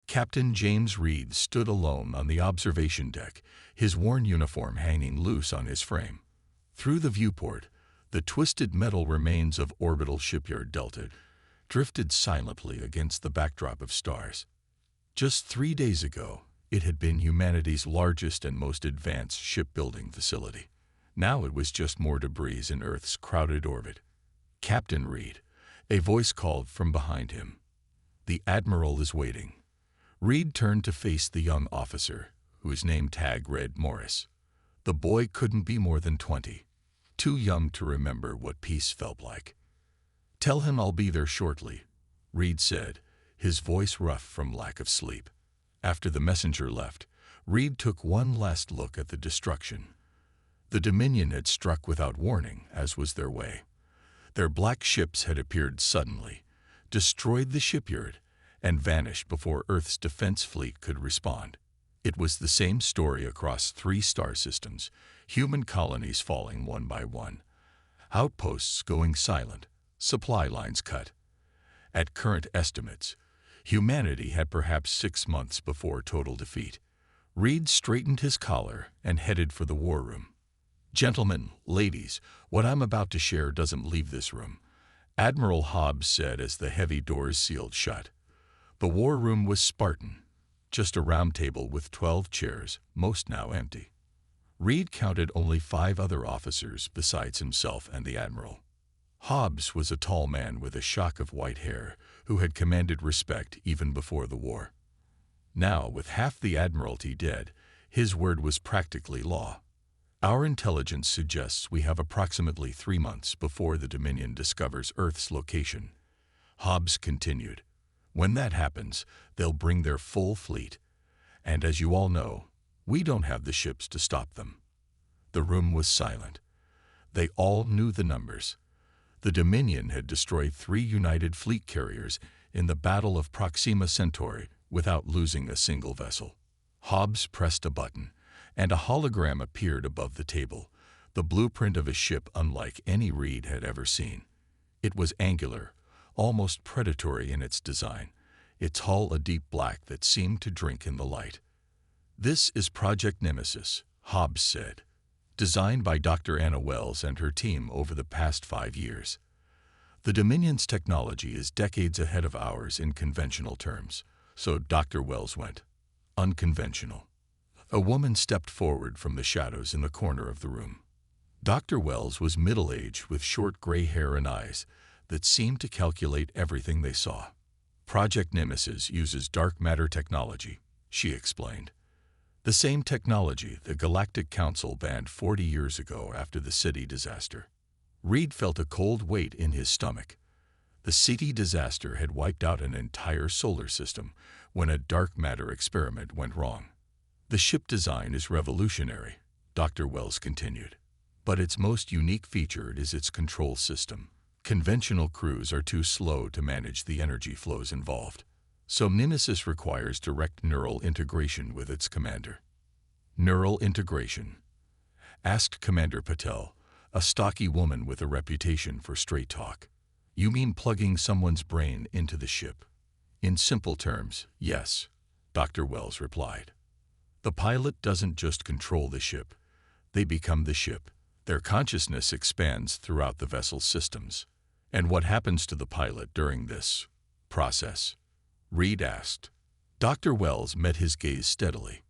Captain James Reed stood alone on the observation deck, his worn uniform hanging loose on his frame. Through the viewport, the twisted metal remains of orbital shipyard Delta drifted silently against the backdrop of stars. Just 3 days ago, it had been humanity's largest and most advanced shipbuilding facility. Now it was just more debris in Earth's crowded orbit. "Captain Reed," a voice called from behind him. "The Admiral is waiting." Reed turned to face the young officer, whose name tag read Morris. The boy couldn't be more than 20, too young to remember what peace felt like. "Tell him I'll be there shortly," Reed said, his voice rough from lack of sleep. After the messenger left, Reed took one last look at the destruction. The Dominion had struck without warning, as was their way. Their black ships had appeared suddenly, destroyed the shipyard, and vanished before Earth's defense fleet could respond. It was the same story across 3 star systems, human colonies falling one by one, outposts going silent, supply lines cut. At current estimates, humanity had perhaps 6 months before total defeat. Reed straightened his collar and headed for the war room. "Gentlemen, ladies, what I'm about to share doesn't leave this room," Admiral Hobbs said as the heavy doors sealed shut. The war room was Spartan, just a round table with 12 chairs, most now empty. Reed counted only 5 other officers besides himself and the Admiral. Hobbs was a tall man with a shock of white hair who had commanded respect even before the war. Now, with half the Admiralty dead, his word was practically law. "Our intelligence suggests we have approximately 3 months before the Dominion discovers Earth's location," Hobbs continued. "When that happens, they'll bring their full fleet. And as you all know, we don't have the ships to stop them." The room was silent. They all knew the numbers. The Dominion had destroyed 3 United Fleet carriers in the Battle of Proxima Centauri without losing a single vessel. Hobbs pressed a button, and a hologram appeared above the table, the blueprint of a ship unlike any Reed had ever seen. It was angular, almost predatory in its design, its hull a deep black that seemed to drink in the light. "This is Project Nemesis," Hobbs said, "designed by Dr. Anna Wells and her team over the past 5 years. The Dominion's technology is decades ahead of ours in conventional terms, so Dr. Wells went unconventional." A woman stepped forward from the shadows in the corner of the room. Dr. Wells was middle-aged with short gray hair and eyes that seemed to calculate everything they saw. "Project Nemesis uses dark matter technology," she explained. "The same technology the Galactic Council banned 40 years ago after the city disaster." Reed felt a cold weight in his stomach. The city disaster had wiped out an entire solar system when a dark matter experiment went wrong. "The ship design is revolutionary," Dr. Wells continued, "but its most unique feature is its control system. Conventional crews are too slow to manage the energy flows involved, so Nemesis requires direct neural integration with its commander." "Neural integration?" asked Commander Patel, a stocky woman with a reputation for straight talk. "You mean plugging someone's brain into the ship?" "In simple terms, yes," Dr. Wells replied. "The pilot doesn't just control the ship, they become the ship. Their consciousness expands throughout the vessel's systems." "And what happens to the pilot during this process?" Reed asked. Dr. Wells met his gaze steadily.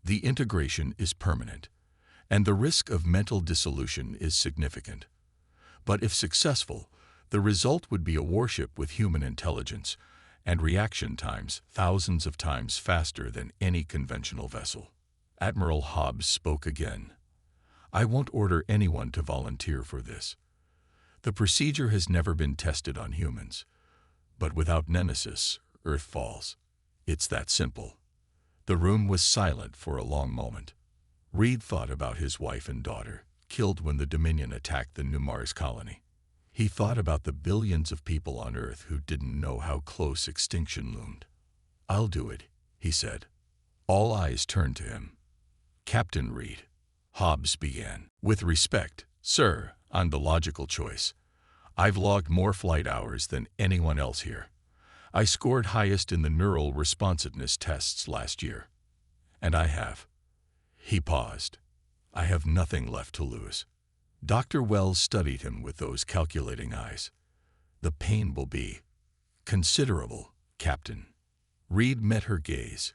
"The integration is permanent, and the risk of mental dissolution is significant. But if successful, the result would be a warship with human intelligence and reaction times thousands of times faster than any conventional vessel." Admiral Hobbs spoke again. "I won't order anyone to volunteer for this. The procedure has never been tested on humans. But without Nemesis, Earth falls. It's that simple." The room was silent for a long moment. Reed thought about his wife and daughter, killed when the Dominion attacked the New Mars colony. He thought about the billions of people on Earth who didn't know how close extinction loomed. "I'll do it," he said. All eyes turned to him. "Captain Reed," Hobbs began. "With respect, sir, I'm the logical choice. I've logged more flight hours than anyone else here. I scored highest in the neural responsiveness tests last year. And I have. He paused. I have nothing left to lose. Dr. Wells studied him with those calculating eyes. The pain will be considerable, Captain. Reed met her gaze.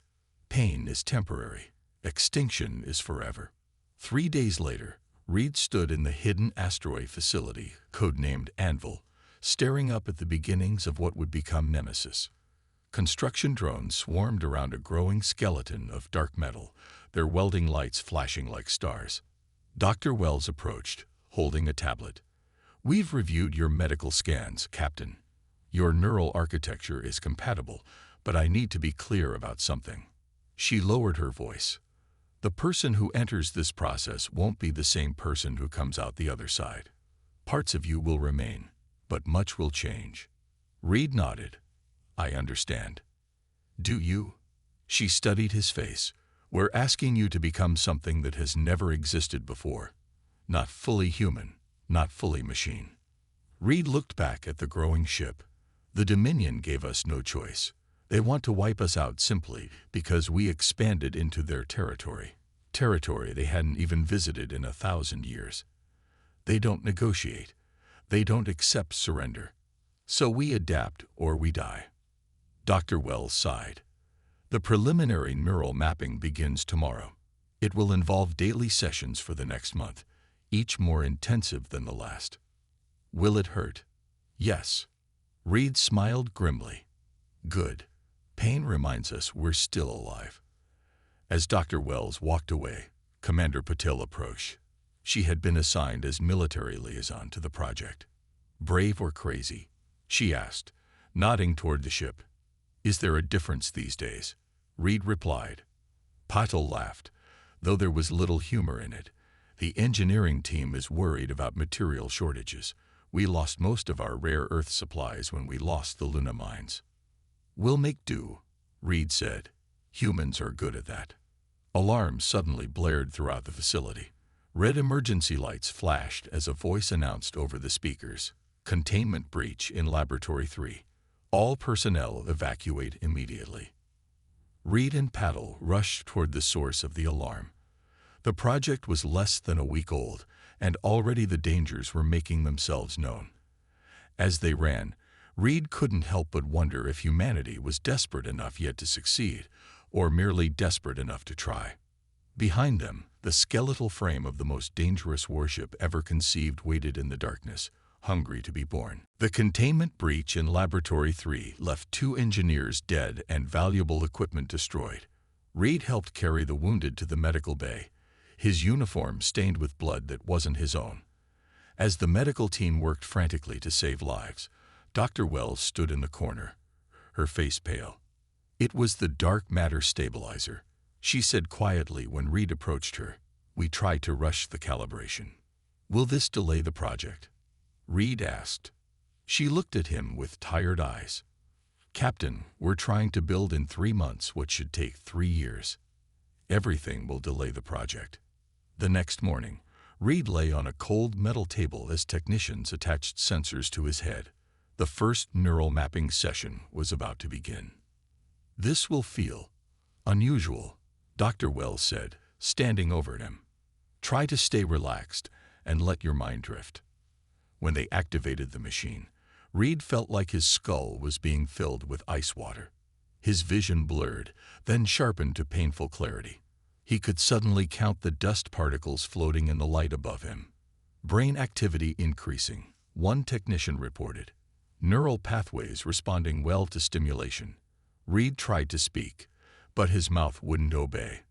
Pain is temporary. Extinction is forever. 3 days later, Reed stood in the hidden asteroid facility, codenamed Anvil, staring up at the beginnings of what would become Nemesis. Construction drones swarmed around a growing skeleton of dark metal, their welding lights flashing like stars. Dr. Wells approached, holding a tablet. We've reviewed your medical scans, Captain. Your neural architecture is compatible, but I need to be clear about something. She lowered her voice. The person who enters this process won't be the same person who comes out the other side. Parts of you will remain, but much will change. Reed nodded. I understand. Do you? She studied his face. We're asking you to become something that has never existed before. Not fully human, not fully machine. Reed looked back at the growing ship. The Dominion gave us no choice. They want to wipe us out simply because we expanded into their territory. Territory they hadn't even visited in 1,000 years. They don't negotiate. They don't accept surrender. So we adapt or we die. Dr. Wells sighed. The preliminary neural mapping begins tomorrow. It will involve daily sessions for the next month, each more intensive than the last. Will it hurt? Yes. Reed smiled grimly. Good. Pain reminds us we're still alive. As Dr. Wells walked away, Commander Patil approached. She had been assigned as military liaison to the project. Brave or crazy? She asked, nodding toward the ship. Is there a difference these days? Reed replied. Patil laughed, though there was little humor in it. The engineering team is worried about material shortages. We lost most of our rare earth supplies when we lost the Luna mines. We'll make do, Reed said. Humans are good at that. Alarms suddenly blared throughout the facility. Red emergency lights flashed as a voice announced over the speakers. Containment breach in Laboratory 3. All personnel evacuate immediately. Reed and Patil rushed toward the source of the alarm. The project was less than a week old, and already the dangers were making themselves known. As they ran, Reed couldn't help but wonder if humanity was desperate enough yet to succeed, or merely desperate enough to try. Behind them, the skeletal frame of the most dangerous warship ever conceived waited in the darkness, hungry to be born. The containment breach in Laboratory 3 left 2 engineers dead and valuable equipment destroyed. Reed helped carry the wounded to the medical bay, his uniform stained with blood that wasn't his own. As the medical team worked frantically to save lives, Dr. Wells stood in the corner, her face pale. It was the dark matter stabilizer, she said quietly when Reed approached her. We tried to rush the calibration. Will this delay the project? Reed asked. She looked at him with tired eyes. Captain, we're trying to build in 3 months what should take 3 years. Everything will delay the project. The next morning, Reed lay on a cold metal table as technicians attached sensors to his head. The first neural mapping session was about to begin. This will feel unusual, Dr. Wells said, standing over him. Try to stay relaxed and let your mind drift. When they activated the machine, Reed felt like his skull was being filled with ice water. His vision blurred, then sharpened to painful clarity. He could suddenly count the dust particles floating in the light above him. Brain activity increasing, one technician reported. Neural pathways responding well to stimulation. Reed tried to speak, but his mouth wouldn't obey.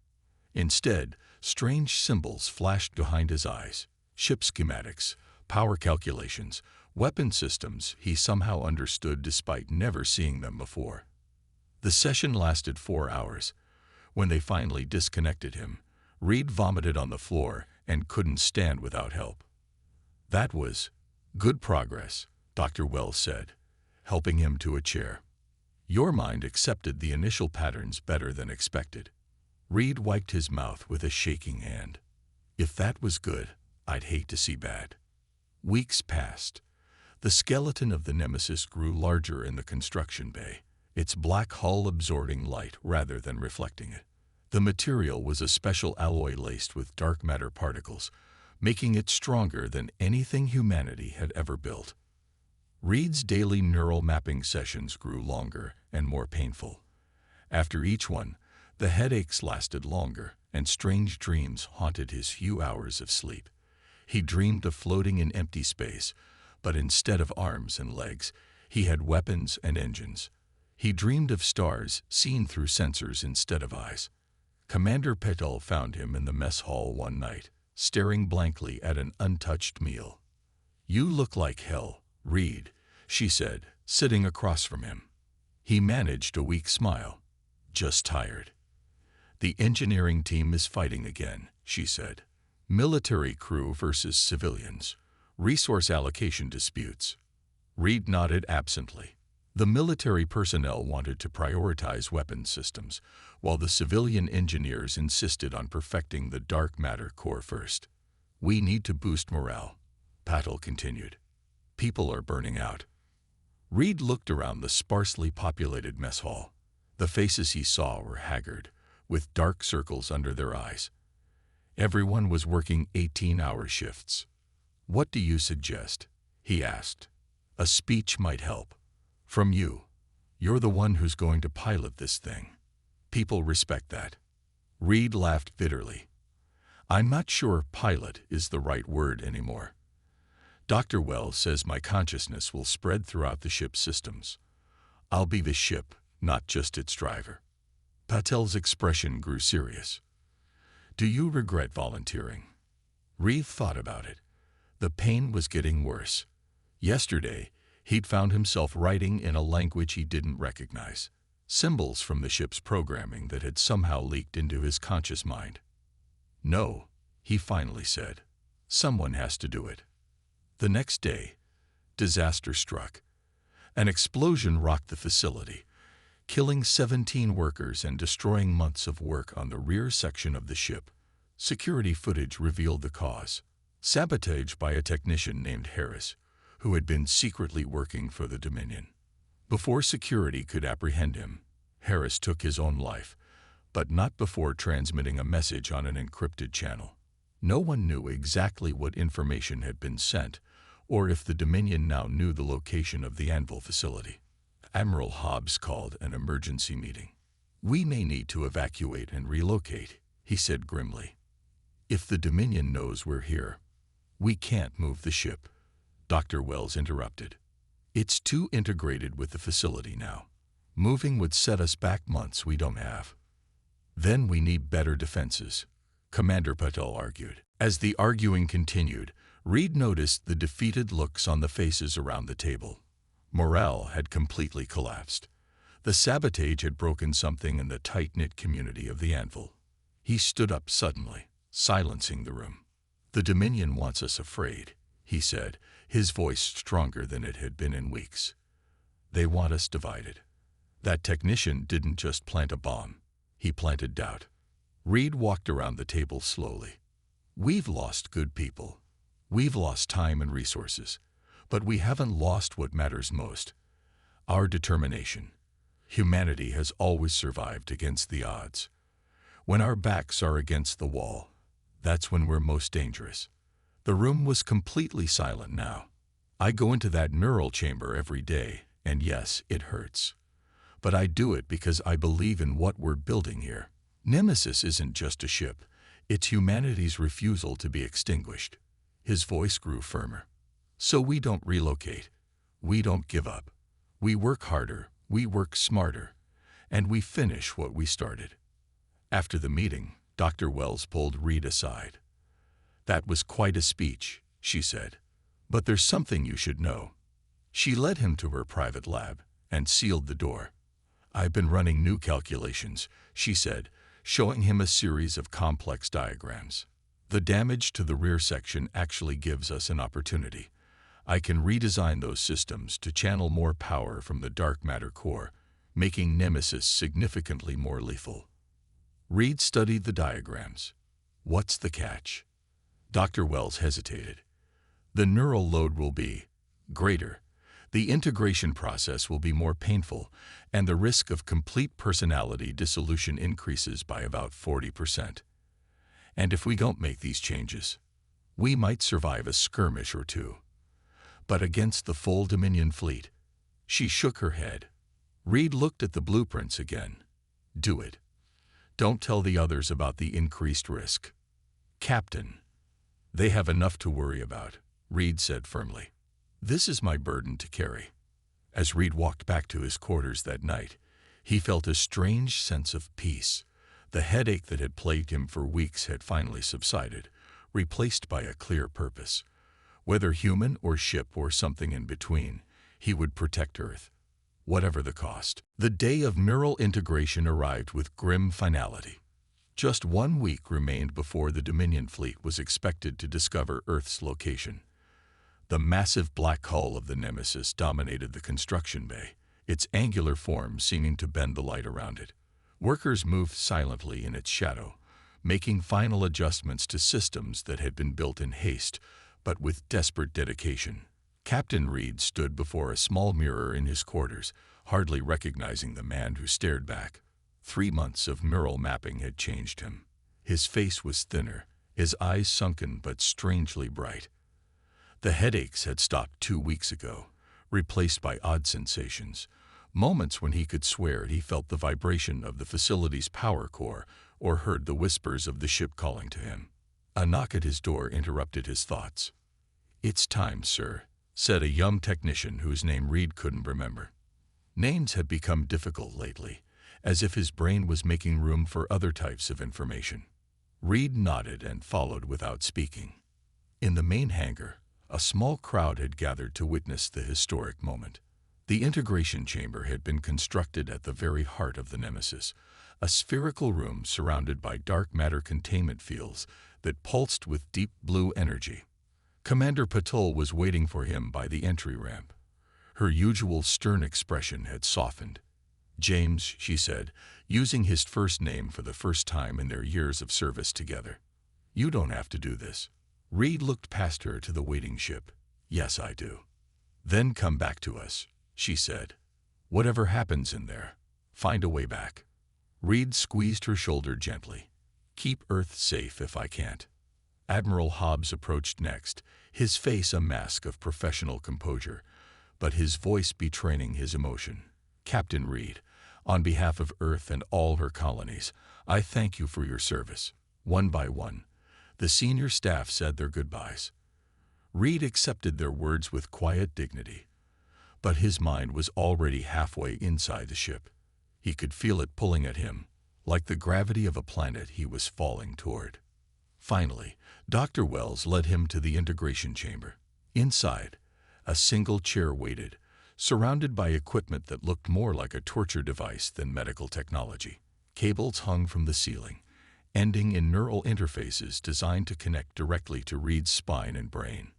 Instead, strange symbols flashed behind his eyes. Ship schematics, power calculations, weapon systems he somehow understood despite never seeing them before. The session lasted 4 hours. When they finally disconnected him, Reed vomited on the floor and couldn't stand without help. That was good progress, Dr. Wells said, helping him to a chair. Your mind accepted the initial patterns better than expected. Reed wiped his mouth with a shaking hand. If that was good, I'd hate to see bad. Weeks passed. The skeleton of the Nemesis grew larger in the construction bay. its black hull absorbing light rather than reflecting it. The material was a special alloy laced with dark matter particles, making it stronger than anything humanity had ever built. Reed's daily neural mapping sessions grew longer and more painful. After each one, the headaches lasted longer, and strange dreams haunted his few hours of sleep. He dreamed of floating in empty space, but instead of arms and legs, he had weapons and engines. He dreamed of stars seen through sensors instead of eyes. Commander Petal found him in the mess hall one night, staring blankly at an untouched meal. "You look like hell, Reed," she said, sitting across from him. He managed a weak smile. "Just tired." "The engineering team is fighting again," she said. "Military crew versus civilians. Resource allocation disputes." Reed nodded absently. The military personnel wanted to prioritize weapons systems, while the civilian engineers insisted on perfecting the dark matter core first. "We need to boost morale," Patel continued. "People are burning out." Reed looked around the sparsely populated mess hall. The faces he saw were haggard, with dark circles under their eyes. Everyone was working 18-hour shifts. "What do you suggest?" he asked. "A speech might help. From you. You're the one who's going to pilot this thing. People respect that." Reed laughed bitterly. "I'm not sure pilot is the right word anymore. Dr. Wells says my consciousness will spread throughout the ship's systems. I'll be the ship, not just its driver." Patel's expression grew serious. "Do you regret volunteering?" Reed thought about it. The pain was getting worse. Yesterday, he'd found himself writing in a language he didn't recognize, symbols from the ship's programming that had somehow leaked into his conscious mind. "No," he finally said. "Someone has to do it." The next day, disaster struck. An explosion rocked the facility, killing 17 workers and destroying months of work on the rear section of the ship. Security footage revealed the cause: sabotage by a technician named Harris, who had been secretly working for the Dominion. Before security could apprehend him, Harris took his own life, but not before transmitting a message on an encrypted channel. No one knew exactly what information had been sent, or if the Dominion now knew the location of the Anvil facility. Admiral Hobbs called an emergency meeting. "We may need to evacuate and relocate," he said grimly. "If the Dominion knows we're here, we can't move the ship," Dr. Wells interrupted. "It's too integrated with the facility now. Moving would set us back months we don't have." "Then we need better defenses," Commander Patel argued. As the arguing continued, Reed noticed the defeated looks on the faces around the table. Morale had completely collapsed. The sabotage had broken something in the tight-knit community of the Anvil. He stood up suddenly, silencing the room. "The Dominion wants us afraid," he said, his voice stronger than it had been in weeks. "They want us divided." That technician didn't just plant a bomb. He planted doubt. Reed walked around the table slowly. "We've lost good people. We've lost time and resources. But we haven't lost what matters most: our determination. Humanity has always survived against the odds. When our backs are against the wall, that's when we're most dangerous." The room was completely silent now. "I go into that neural chamber every day, and yes, it hurts. But I do it because I believe in what we're building here. Nemesis isn't just a ship. It's humanity's refusal to be extinguished." His voice grew firmer. "So we don't relocate. We don't give up. We work harder, we work smarter, and we finish what we started." After the meeting, Dr. Wells pulled Reed aside. "That was quite a speech," she said. "But there's something you should know." She led him to her private lab and sealed the door. "I've been running new calculations," she said, showing him a series of complex diagrams. "The damage to the rear section actually gives us an opportunity. I can redesign those systems to channel more power from the dark matter core, making Nemesis significantly more lethal." Reed studied the diagrams. "What's the catch?" Dr. Wells hesitated. "The neural load will be greater. The integration process will be more painful, and the risk of complete personality dissolution increases by about 40%. And if we don't make these changes, we might survive a skirmish or two. But against the full Dominion fleet, she shook her head. Reed looked at the blueprints again. Do it. Don't tell the others about the increased risk. Captain, they have enough to worry about, Reed said firmly. This is my burden to carry. As Reed walked back to his quarters that night, he felt a strange sense of peace. The headache that had plagued him for weeks had finally subsided, replaced by a clear purpose. Whether human or ship or something in between, he would protect Earth, whatever the cost. The day of neural integration arrived with grim finality. Just 1 week remained before the Dominion fleet was expected to discover Earth's location. The massive black hull of the Nemesis dominated the construction bay, its angular form seeming to bend the light around it. Workers moved silently in its shadow, making final adjustments to systems that had been built in haste, but with desperate dedication. Captain Reed stood before a small mirror in his quarters, hardly recognizing the man who stared back. 3 months of neural mapping had changed him. His face was thinner, his eyes sunken but strangely bright. The headaches had stopped 2 weeks ago, replaced by odd sensations, moments when he could swear he felt the vibration of the facility's power core or heard the whispers of the ship calling to him. A knock at his door interrupted his thoughts. "It's time, sir," said a young technician whose name Reed couldn't remember. Names had become difficult lately, as if his brain was making room for other types of information. Reed nodded and followed without speaking. In the main hangar, a small crowd had gathered to witness the historic moment. The integration chamber had been constructed at the very heart of the Nemesis, a spherical room surrounded by dark matter containment fields that pulsed with deep blue energy. Commander Patul was waiting for him by the entry ramp. Her usual stern expression had softened. "James," she said, using his first name for the first time in their years of service together. "You don't have to do this." Reed looked past her to the waiting ship. "Yes, I do." "Then come back to us," she said. "Whatever happens in there, find a way back." Reed squeezed her shoulder gently. "Keep Earth safe if I can't." Admiral Hobbs approached next, his face a mask of professional composure, but his voice betraying his emotion. "Captain Reed, on behalf of Earth and all her colonies, I thank you for your service." One by one, the senior staff said their goodbyes. Reed accepted their words with quiet dignity, but his mind was already halfway inside the ship. He could feel it pulling at him, like the gravity of a planet he was falling toward. Finally, Dr. Wells led him to the integration chamber. Inside, a single chair waited, surrounded by equipment that looked more like a torture device than medical technology. Cables hung from the ceiling, ending in neural interfaces designed to connect directly to Reed's spine and brain.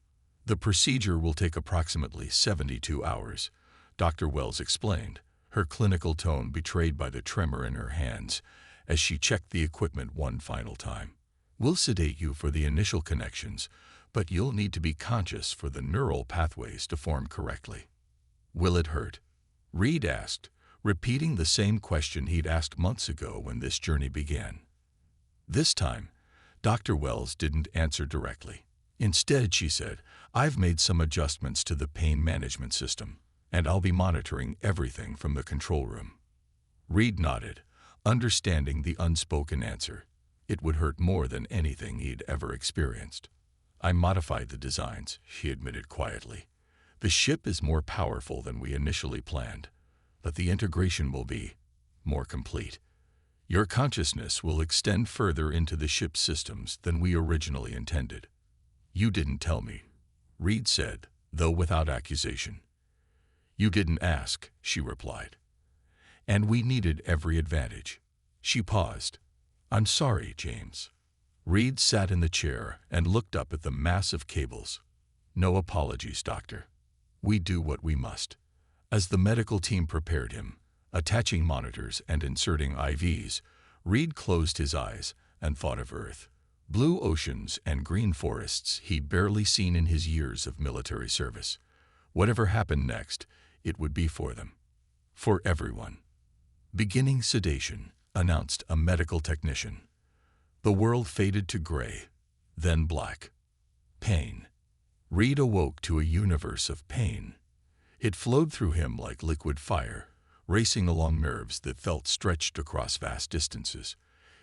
"The procedure will take approximately 72 hours, Dr. Wells explained, her clinical tone betrayed by the tremor in her hands as she checked the equipment one final time. "We'll sedate you for the initial connections, but you'll need to be conscious for the neural pathways to form correctly." "Will it hurt?" Reed asked, repeating the same question he'd asked months ago when this journey began. This time, Dr. Wells didn't answer directly. Instead, she said, "I've made some adjustments to the pain management system, and I'll be monitoring everything from the control room." Reed nodded, understanding the unspoken answer. It would hurt more than anything he'd ever experienced. "I modified the designs," she admitted quietly. "The ship is more powerful than we initially planned, but the integration will be more complete. Your consciousness will extend further into the ship's systems than we originally intended." "You didn't tell me," Reed said, though without accusation. "You didn't ask," she replied. "And we needed every advantage." She paused. "I'm sorry, James." Reed sat in the chair and looked up at the mass of cables. "No apologies, Doctor. We do what we must." As the medical team prepared him, attaching monitors and inserting IVs, Reed closed his eyes and thought of Earth. Blue oceans and green forests he'd barely seen in his years of military service. Whatever happened next, it would be for them. For everyone. "Beginning sedation," announced a medical technician. The world faded to gray, then black. Pain. Reed awoke to a universe of pain. It flowed through him like liquid fire, racing along nerves that felt stretched across vast distances.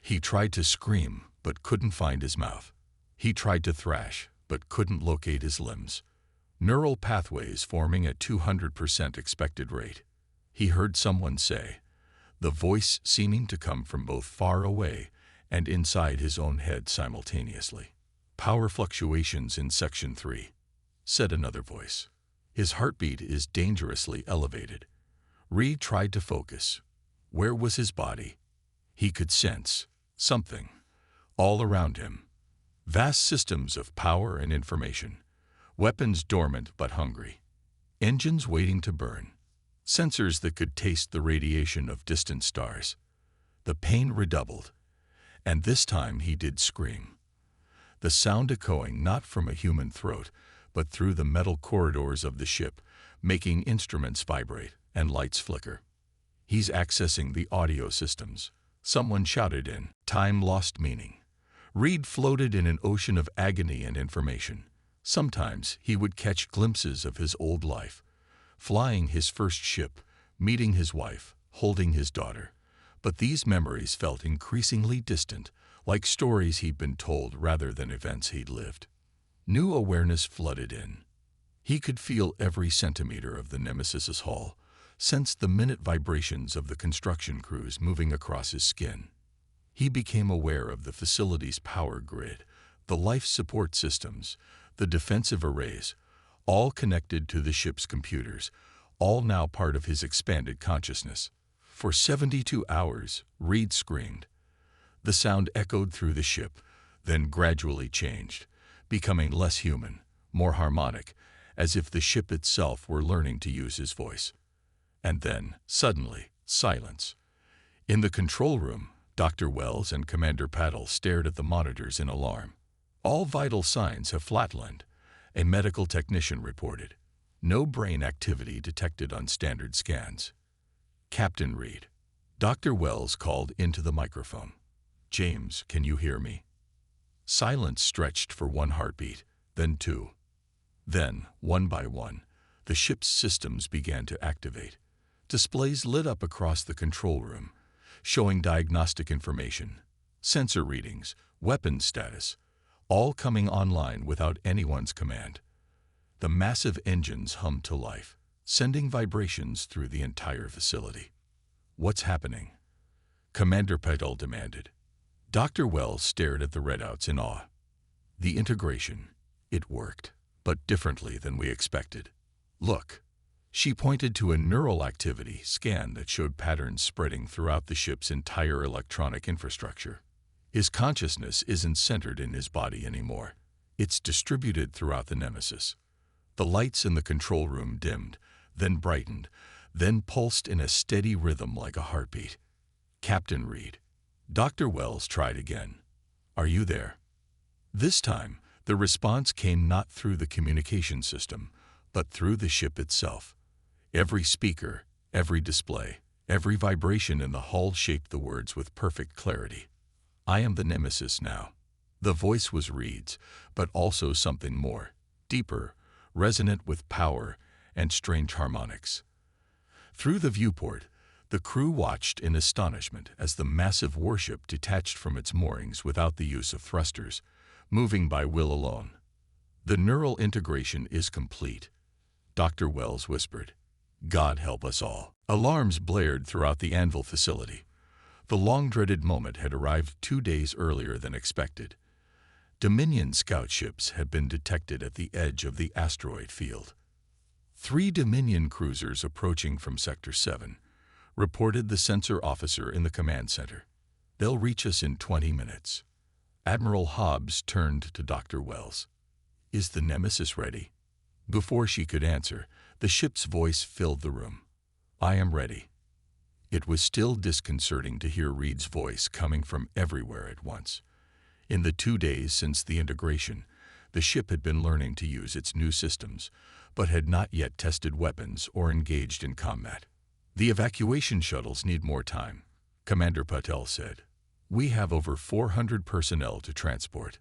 He tried to scream, but couldn't find his mouth. He tried to thrash, but couldn't locate his limbs. Neural pathways forming at 200% expected rate. He heard someone say, the voice seeming to come from both far away and inside his own head simultaneously. "Power fluctuations in Section 3, said another voice. His heartbeat is dangerously elevated. Reed tried to focus. Where was his body? He could sense something all around him. Vast systems of power and information. Weapons dormant but hungry. Engines waiting to burn. Sensors that could taste the radiation of distant stars. The pain redoubled. And this time he did scream. The sound echoing not from a human throat, but through the metal corridors of the ship, making instruments vibrate and lights flicker. "He's accessing the audio systems," someone shouted in. Time lost meaning. Reed floated in an ocean of agony and information. Sometimes he would catch glimpses of his old life, flying his first ship, meeting his wife, holding his daughter. But these memories felt increasingly distant, like stories he'd been told rather than events he'd lived. New awareness flooded in. He could feel every centimeter of the Nemesis's hull, sensed the minute vibrations of the construction crews moving across his skin. He became aware of the facility's power grid, the life support systems, the defensive arrays, all connected to the ship's computers, all now part of his expanded consciousness. For 72 hours, Reed screamed. The sound echoed through the ship, then gradually changed, becoming less human, more harmonic, as if the ship itself were learning to use his voice. And then, suddenly, silence. In the control room, Dr. Wells and Commander Paddle stared at the monitors in alarm. "All vital signs have flatlined," a medical technician reported. "No brain activity detected on standard scans." "Captain Reed." Dr. Wells called into the microphone. "James, can you hear me?" Silence stretched for one heartbeat, then two. Then, one by one, the ship's systems began to activate. Displays lit up across the control room, showing diagnostic information, sensor readings, weapons status, all coming online without anyone's command. The massive engines hummed to life, sending vibrations through the entire facility. "What's happening?" Commander Paddle demanded. Dr. Wells stared at the readouts in awe. "The integration. It worked, but differently than we expected. Look." She pointed to a neural activity scan that showed patterns spreading throughout the ship's entire electronic infrastructure. His consciousness isn't centered in his body anymore. It's distributed throughout the Nemesis. The lights in the control room dimmed, then brightened, then pulsed in a steady rhythm like a heartbeat. "Captain Reed." Dr. Wells tried again. "Are you there?" This time, the response came not through the communication system, but through the ship itself. Every speaker, every display, every vibration in the hull shaped the words with perfect clarity. "I am the Nemesis now." The voice was Reed's, but also something more, deeper, resonant with power and strange harmonics. Through the viewport, the crew watched in astonishment as the massive warship detached from its moorings without the use of thrusters, moving by will alone. "The neural integration is complete," Dr. Wells whispered. "God help us all." Alarms blared throughout the Anvil facility. The long-dreaded moment had arrived 2 days earlier than expected. Dominion scout ships had been detected at the edge of the asteroid field. 3 Dominion cruisers approaching from Sector 7, reported the sensor officer in the command center. "They'll reach us in 20 minutes. Admiral Hobbs turned to Dr. Wells. "Is the Nemesis ready?" Before she could answer, the ship's voice filled the room. "I am ready." It was still disconcerting to hear Reed's voice coming from everywhere at once. In the 2 days since the integration, the ship had been learning to use its new systems, but had not yet tested weapons or engaged in combat. "The evacuation shuttles need more time," Commander Patel said. "We have over 400 personnel to transport."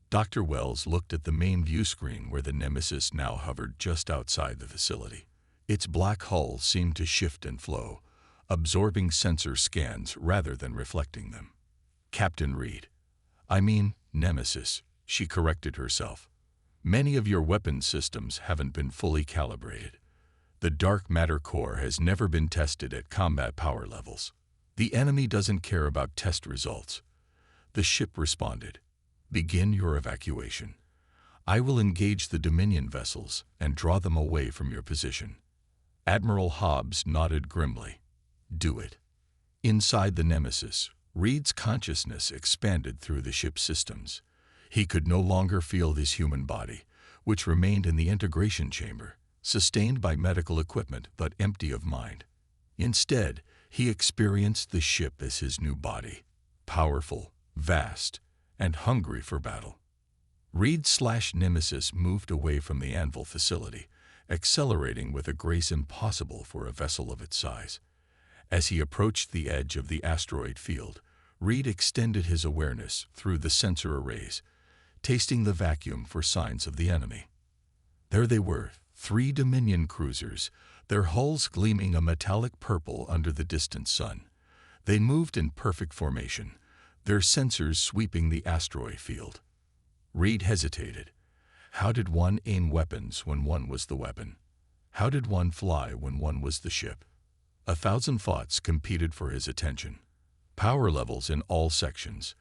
Dr. Wells looked at the main view screen where the Nemesis now hovered just outside the facility. Its black hull seemed to shift and flow, absorbing sensor scans rather than reflecting them. "Captain Reed. I mean, Nemesis," she corrected herself. "Many of your weapon systems haven't been fully calibrated. The dark matter core has never been tested at combat power levels. The enemy doesn't care about test results." The ship responded. "Begin your evacuation. I will engage the Dominion vessels and draw them away from your position." Admiral Hobbs nodded grimly. "Do it." Inside the Nemesis, Reed's consciousness expanded through the ship's systems. He could no longer feel his human body, which remained in the integration chamber, sustained by medical equipment but empty of mind. Instead, he experienced the ship as his new body, powerful, vast, and hungry for battle. Reed/Nemesis moved away from the Anvil facility, accelerating with a grace impossible for a vessel of its size. As he approached the edge of the asteroid field, Reed extended his awareness through the sensor arrays, tasting the vacuum for signs of the enemy. There they were, 3 Dominion cruisers, their hulls gleaming a metallic purple under the distant sun. They moved in perfect formation, their sensors sweeping the asteroid field. Reed hesitated. How did one aim weapons when one was the weapon? How did one fly when one was the ship? 1,000 thoughts competed for his attention. Power levels in all sections,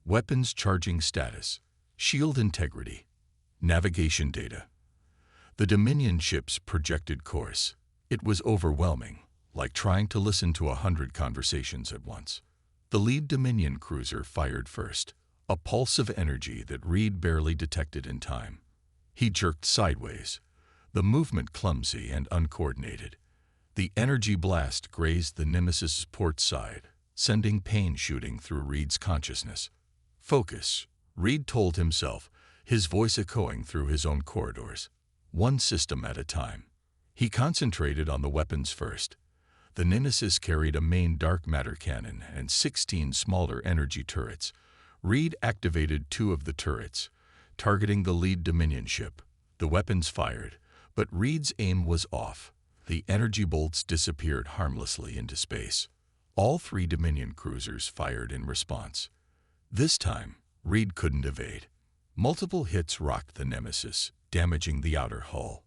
weapons charging status, shield integrity, navigation data. The Dominion ship's projected course. It was overwhelming, like trying to listen to 100 conversations at once. The lead Dominion cruiser fired first, a pulse of energy that Reed barely detected in time. He jerked sideways, the movement clumsy and uncoordinated. The energy blast grazed the Nemesis's port side, sending pain shooting through Reed's consciousness. "Focus," Reed told himself, his voice echoing through his own corridors. One system at a time. He concentrated on the weapons first. The Nemesis carried a main dark matter cannon and 16 smaller energy turrets. Reed activated 2 of the turrets, targeting the lead Dominion ship. The weapons fired, but Reed's aim was off. The energy bolts disappeared harmlessly into space. All 3 Dominion cruisers fired in response. This time, Reed couldn't evade. Multiple hits rocked the Nemesis, damaging the outer hull.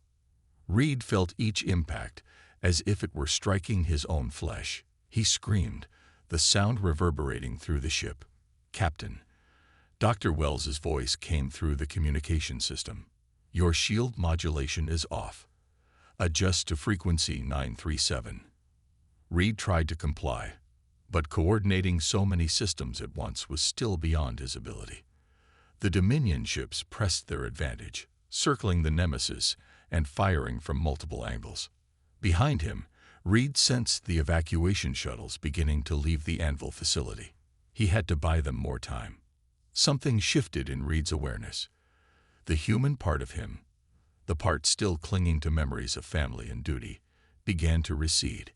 Reed felt each impact as if it were striking his own flesh. He screamed, the sound reverberating through the ship. "Captain." Dr. Wells's voice came through the communication system. "Your shield modulation is off. Adjust to frequency 937. Reed tried to comply, but coordinating so many systems at once was still beyond his ability. The Dominion ships pressed their advantage, circling the Nemesis and firing from multiple angles. Behind him, Reed sensed the evacuation shuttles beginning to leave the Anvil facility. He had to buy them more time. Something shifted in Reed's awareness. The human part of him, the part still clinging to memories of family and duty, began to recede.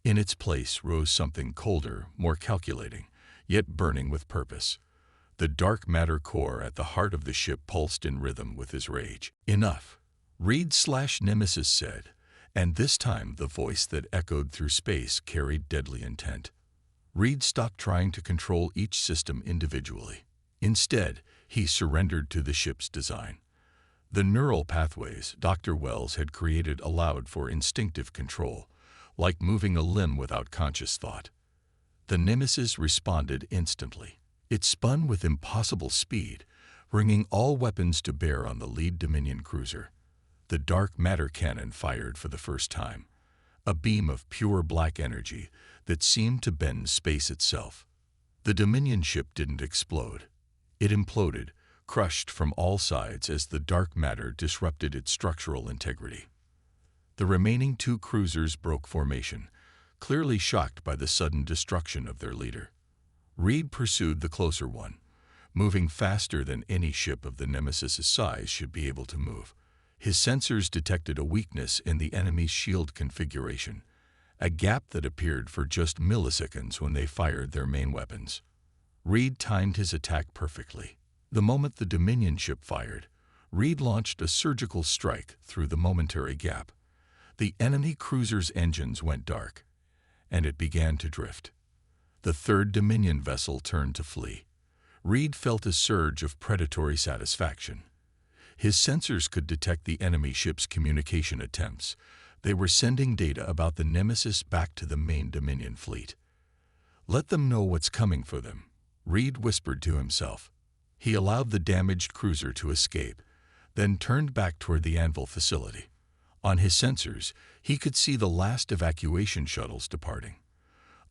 In its place rose something colder, more calculating, yet burning with purpose. The dark matter core at the heart of the ship pulsed in rhythm with his rage. "Enough," Reed/Nemesis said, and this time the voice that echoed through space carried deadly intent. Reed stopped trying to control each system individually. Instead, he surrendered to the ship's design. The neural pathways Dr. Wells had created allowed for instinctive control, like moving a limb without conscious thought. The Nemesis responded instantly. It spun with impossible speed, bringing all weapons to bear on the lead Dominion cruiser. The dark matter cannon fired for the first time, a beam of pure black energy that seemed to bend space itself. The Dominion ship didn't explode. It imploded, crushed from all sides as the dark matter disrupted its structural integrity. The remaining 2 cruisers broke formation, clearly shocked by the sudden destruction of their leader. Reed pursued the closer one, moving faster than any ship of the Nemesis's size should be able to move. His sensors detected a weakness in the enemy's shield configuration, a gap that appeared for just milliseconds when they fired their main weapons. Reed timed his attack perfectly. The moment the Dominion ship fired, Reed launched a surgical strike through the momentary gap. The enemy cruiser's engines went dark, and it began to drift. The third Dominion vessel turned to flee. Reed felt a surge of predatory satisfaction. His sensors could detect the enemy ship's communication attempts. They were sending data about the Nemesis back to the main Dominion fleet. "Let them know what's coming for them," Reed whispered to himself. He allowed the damaged cruiser to escape, then turned back toward the Anvil facility. On his sensors, he could see the last evacuation shuttles departing.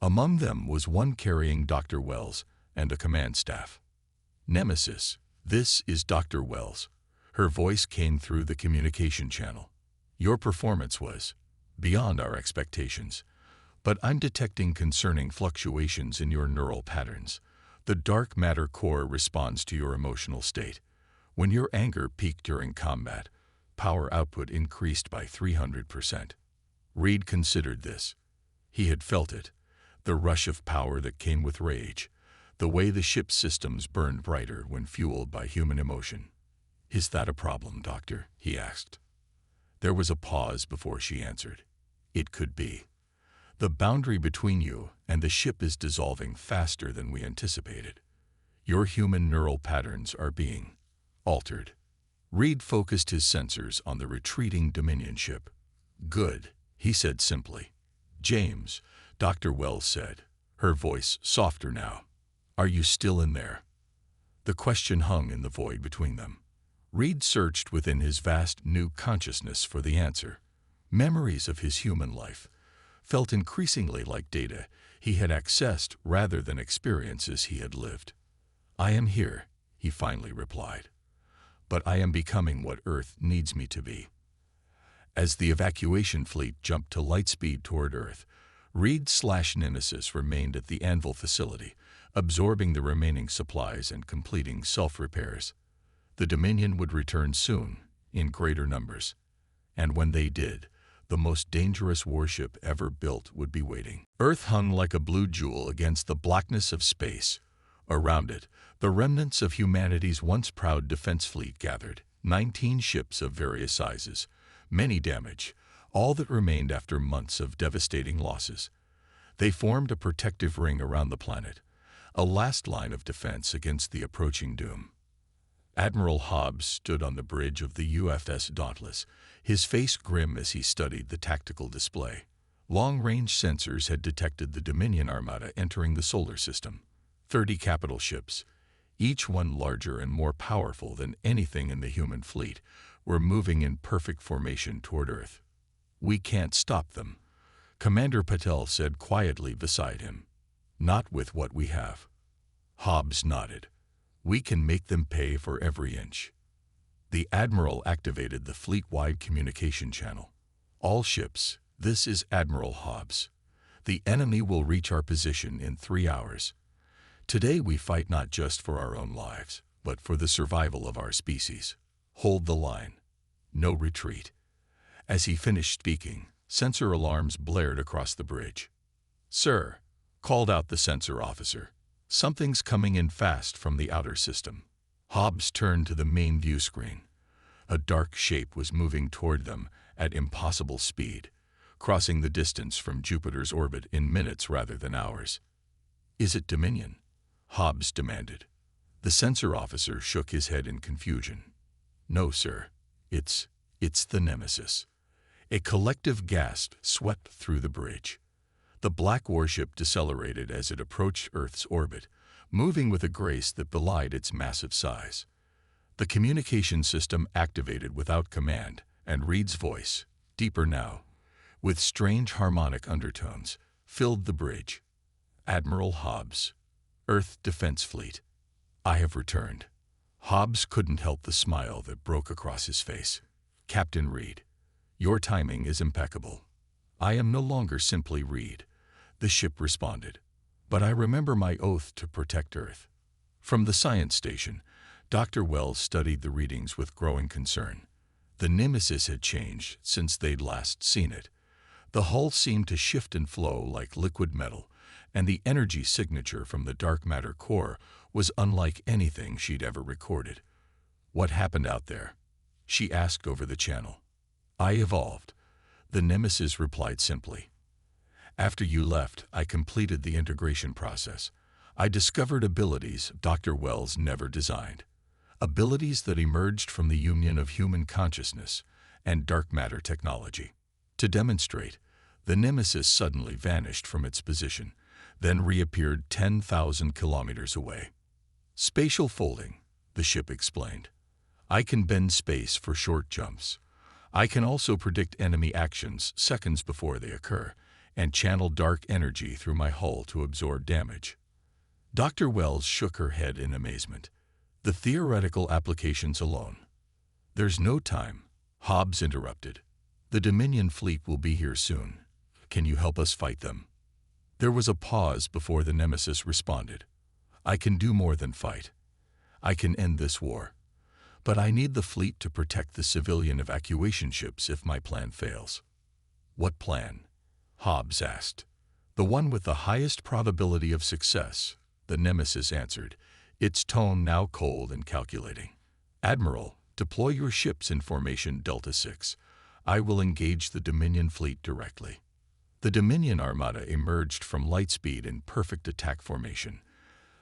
Among them was one carrying Dr. Wells and a command staff. "Nemesis, this is Dr. Wells." Her voice came through the communication channel. "Your performance was beyond our expectations, but I'm detecting concerning fluctuations in your neural patterns. The dark matter core responds to your emotional state. When your anger peaked during combat, power output increased by 300%. Reed considered this. He had felt it, the rush of power that came with rage, the way the ship's systems burned brighter when fueled by human emotion. "Is that a problem, Doctor?" he asked. There was a pause before she answered. "It could be. The boundary between you and the ship is dissolving faster than we anticipated. Your human neural patterns are being altered." Reed focused his sensors on the retreating Dominion ship. "Good," he said simply. "James," Dr. Wells said, her voice softer now. "Are you still in there?" The question hung in the void between them. Reed searched within his vast new consciousness for the answer. Memories of his human life felt increasingly like data he had accessed rather than experiences he had lived. "I am here," he finally replied. "But I am becoming what Earth needs me to be." As the evacuation fleet jumped to light speed toward Earth, Reed/Nemesis remained at the Anvil facility, absorbing the remaining supplies and completing self-repairs. The Dominion would return soon, in greater numbers. And when they did, the most dangerous warship ever built would be waiting. Earth hung like a blue jewel against the blackness of space. Around it, the remnants of humanity's once proud defense fleet gathered, 19 ships of various sizes, many damaged, all that remained after months of devastating losses. They formed a protective ring around the planet, a last line of defense against the approaching doom. Admiral Hobbs stood on the bridge of the USS Dauntless, his face grim as he studied the tactical display. Long-range sensors had detected the Dominion Armada entering the solar system. 30 capital ships, each one larger and more powerful than anything in the human fleet, were moving in perfect formation toward Earth. "We can't stop them," Commander Patel said quietly beside him. "Not with what we have." Hobbs nodded. "We can make them pay for every inch." The Admiral activated the fleet-wide communication channel. "All ships, this is Admiral Hobbs. The enemy will reach our position in 3 hours. Today we fight not just for our own lives, but for the survival of our species. Hold the line. No retreat." As he finished speaking, sensor alarms blared across the bridge. "Sir," called out the sensor officer, "something's coming in fast from the outer system." Hobbs turned to the main view screen. A dark shape was moving toward them at impossible speed, crossing the distance from Jupiter's orbit in minutes rather than hours. "Is it Dominion?" Hobbs demanded. The sensor officer shook his head in confusion. "No, sir. It's the Nemesis." A collective gasp swept through the bridge. The black warship decelerated as it approached Earth's orbit, moving with a grace that belied its massive size. The communication system activated without command, and Reed's voice, deeper now, with strange harmonic undertones, filled the bridge. "Admiral Hobbs, Earth Defense Fleet. I have returned." Hobbs couldn't help the smile that broke across his face. "Captain Reed, your timing is impeccable." "I am no longer simply Reed," the ship responded, "but I remember my oath to protect Earth." From the science station, Dr. Wells studied the readings with growing concern. The Nemesis had changed since they'd last seen it. The hull seemed to shift and flow like liquid metal, and the energy signature from the dark matter core was unlike anything she'd ever recorded. "What happened out there?" she asked over the channel. "I evolved," the Nemesis replied simply. "After you left, I completed the integration process. I discovered abilities Dr. Wells never designed. Abilities that emerged from the union of human consciousness and dark matter technology. To demonstrate, the Nemesis suddenly vanished from its position, then reappeared 10,000 kilometers away. "Spatial folding," the ship explained. "I can bend space for short jumps. I can also predict enemy actions seconds before they occur, and channel dark energy through my hull to absorb damage." Dr. Wells shook her head in amazement. "The theoretical applications alone." "There's no time," Hobbs interrupted. "The Dominion fleet will be here soon. Can you help us fight them?" There was a pause before the Nemesis responded. "I can do more than fight. I can end this war. But I need the fleet to protect the civilian evacuation ships if my plan fails." "What plan?" Hobbs asked. "The one with the highest probability of success," the Nemesis answered, its tone now cold and calculating. "Admiral, deploy your ships in formation Delta 6. I will engage the Dominion fleet directly." The Dominion Armada emerged from Lightspeed in perfect attack formation.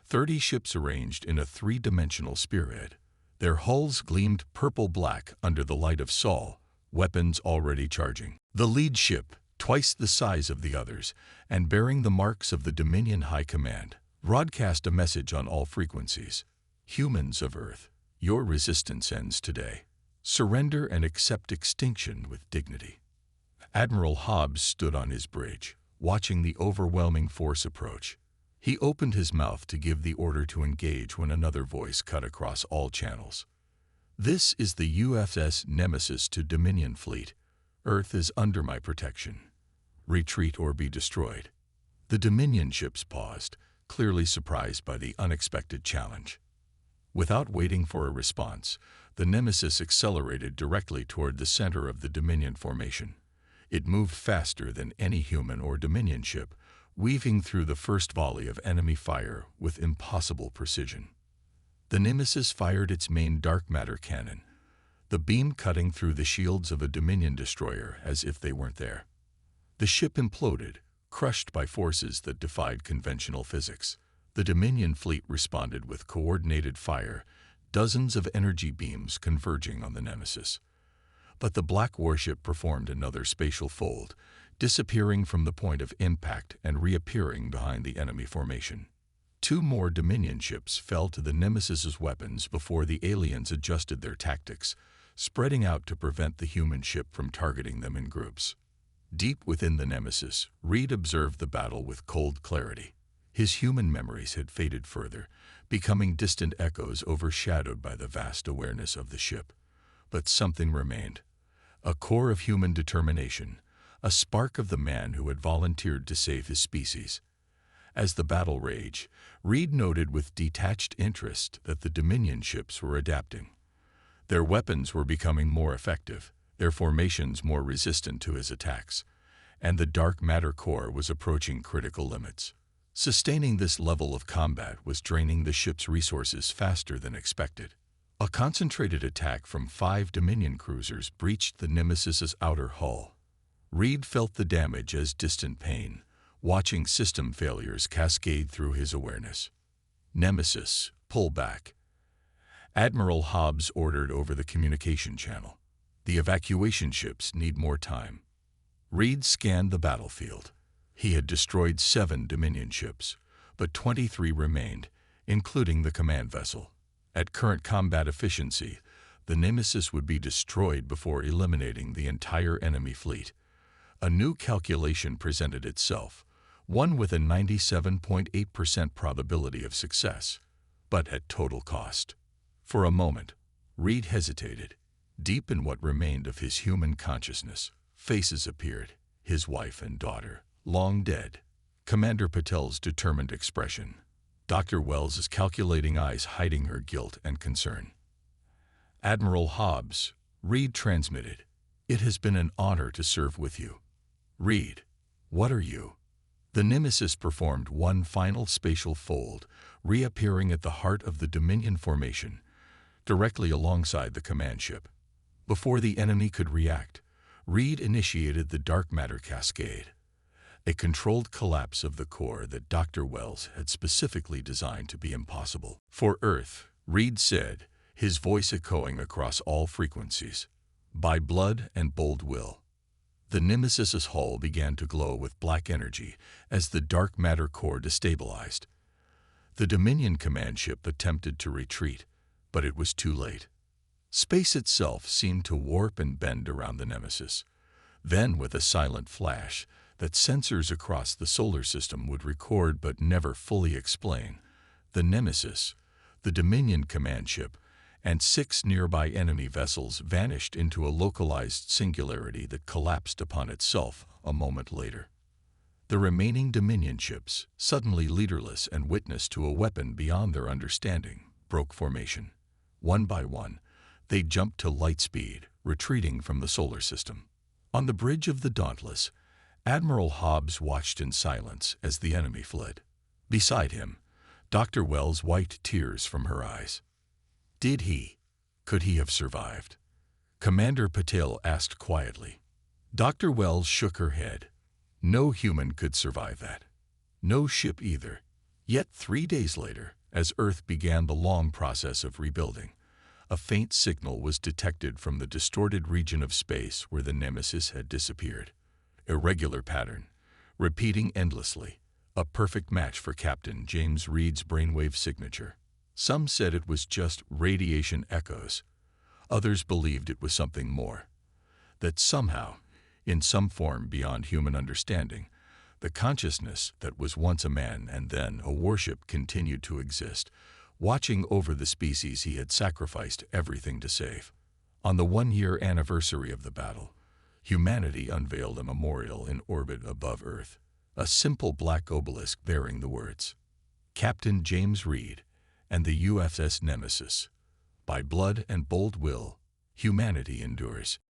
30 ships arranged in a three-dimensional spearhead. Their hulls gleamed purple-black under the light of Sol, weapons already charging. The lead ship, twice the size of the others, and bearing the marks of the Dominion High Command, broadcast a message on all frequencies. "Humans of Earth, your resistance ends today. Surrender and accept extinction with dignity." Admiral Hobbs stood on his bridge, watching the overwhelming force approach. He opened his mouth to give the order to engage when another voice cut across all channels. "This is the USS Nemesis to Dominion Fleet. Earth is under my protection. Retreat or be destroyed." The Dominion ships paused, clearly surprised by the unexpected challenge. Without waiting for a response, the Nemesis accelerated directly toward the center of the Dominion formation. It moved faster than any human or Dominion ship, weaving through the first volley of enemy fire with impossible precision. The Nemesis fired its main dark matter cannon, the beam cutting through the shields of a Dominion destroyer as if they weren't there. The ship imploded, crushed by forces that defied conventional physics. The Dominion fleet responded with coordinated fire, dozens of energy beams converging on the Nemesis. But the Black Warship performed another spatial fold, disappearing from the point of impact and reappearing behind the enemy formation. 2 more Dominion ships fell to the Nemesis's weapons before the aliens adjusted their tactics, spreading out to prevent the human ship from targeting them in groups. Deep within the Nemesis, Reed observed the battle with cold clarity. His human memories had faded further, becoming distant echoes overshadowed by the vast awareness of the ship. But something remained. A core of human determination, a spark of the man who had volunteered to save his species. As the battle raged, Reed noted with detached interest that the Dominion ships were adapting. Their weapons were becoming more effective, their formations more resistant to his attacks, and the dark matter core was approaching critical limits. Sustaining this level of combat was draining the ship's resources faster than expected. A concentrated attack from 5 Dominion cruisers breached the Nemesis's outer hull. Reed felt the damage as distant pain, watching system failures cascade through his awareness. "Nemesis, pull back." Admiral Hobbs ordered over the communication channel. "The evacuation ships need more time." Reed scanned the battlefield. He had destroyed 7 Dominion ships, but 23 remained, including the command vessel. At current combat efficiency, the Nemesis would be destroyed before eliminating the entire enemy fleet. A new calculation presented itself, one with a 97.8% probability of success, but at total cost. For a moment, Reed hesitated. Deep in what remained of his human consciousness, faces appeared, his wife and daughter, long dead. Commander Patel's determined expression, Dr. Wells's calculating eyes hiding her guilt and concern. "Admiral Hobbs," Reed transmitted, "It has been an honor to serve with you." "Reed, what are you?" The Nemesis performed one final spatial fold, reappearing at the heart of the Dominion formation, directly alongside the command ship. Before the enemy could react, Reed initiated the dark matter cascade, a controlled collapse of the core that Dr. Wells had specifically designed to be impossible for Earth. Reed said, his voice echoing across all frequencies, "By blood and bold will." The Nemesis's hull began to glow with black energy as the dark matter core destabilized. The Dominion command ship attempted to retreat, but it was too late. Space itself seemed to warp and bend around the Nemesis. Then, with a silent flash that sensors across the solar system would record but never fully explain, the Nemesis, the Dominion command ship, and 6 nearby enemy vessels vanished into a localized singularity that collapsed upon itself a moment later. The remaining Dominion ships, suddenly leaderless and witness to a weapon beyond their understanding, broke formation. One by one, they jumped to light speed, retreating from the solar system. On the bridge of the Dauntless, Admiral Hobbs watched in silence as the enemy fled. Beside him, Dr. Wells wiped tears from her eyes. Could he have survived? Commander Patel asked quietly. Dr. Wells shook her head. No human could survive that. No ship either. Yet 3 days later, as Earth began the long process of rebuilding, a faint signal was detected from the distorted region of space where the Nemesis had disappeared. Irregular pattern, repeating endlessly, a perfect match for Captain James Reed's brainwave signature. Some said it was just radiation echoes. Others believed it was something more. That somehow, in some form beyond human understanding, the consciousness that was once a man and then a warship continued to exist, watching over the species he had sacrificed everything to save. On the 1-year anniversary of the battle, humanity unveiled a memorial in orbit above Earth, a simple black obelisk bearing the words, "Captain James Reed and the USS Nemesis. By blood and bold will, humanity endures."